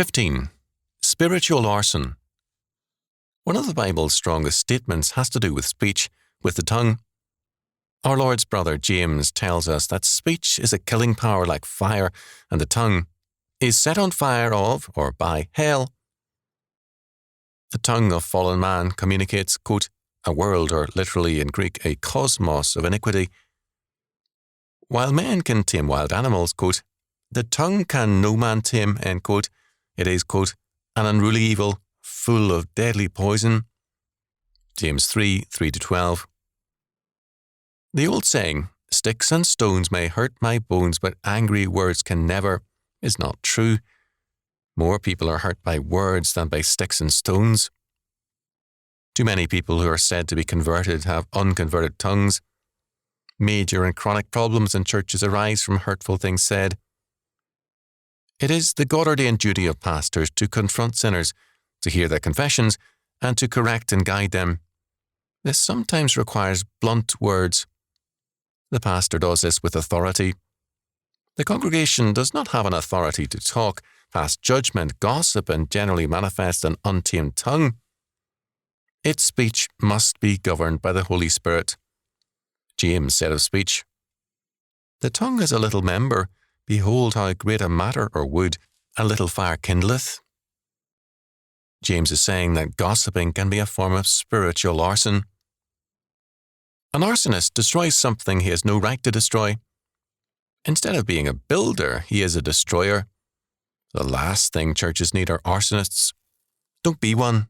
15. Spiritual arson. One of the Bible's strongest statements has to do with speech, with the tongue. Our Lord's brother James tells us that speech is a killing power like fire, and the tongue is set on fire of or by hell. The tongue of fallen man communicates, quote, a world, or literally in Greek, a cosmos of iniquity. While men can tame wild animals, quote, the tongue can no man tame, end quote. It is, quote, an unruly evil, full of deadly poison. James 3, 3-12. The old saying, sticks and stones may hurt my bones, but angry words can never, is not true. More people are hurt by words than by sticks and stones. Too many people who are said to be converted have unconverted tongues. Major and chronic problems in churches arise from hurtful things said. It is the God-ordained duty of pastors to confront sinners, to hear their confessions, and to correct and guide them. This sometimes requires blunt words. The pastor does this with authority. The congregation does not have an authority to talk, pass judgment, gossip, and generally manifest an untamed tongue. Its speech must be governed by the Holy Spirit. James said of speech, the tongue is a little member. Behold how great a matter or wood a little fire kindleth. James is saying that gossiping can be a form of spiritual arson. An arsonist destroys something he has no right to destroy. Instead of being a builder, he is a destroyer. The last thing churches need are arsonists. Don't be one.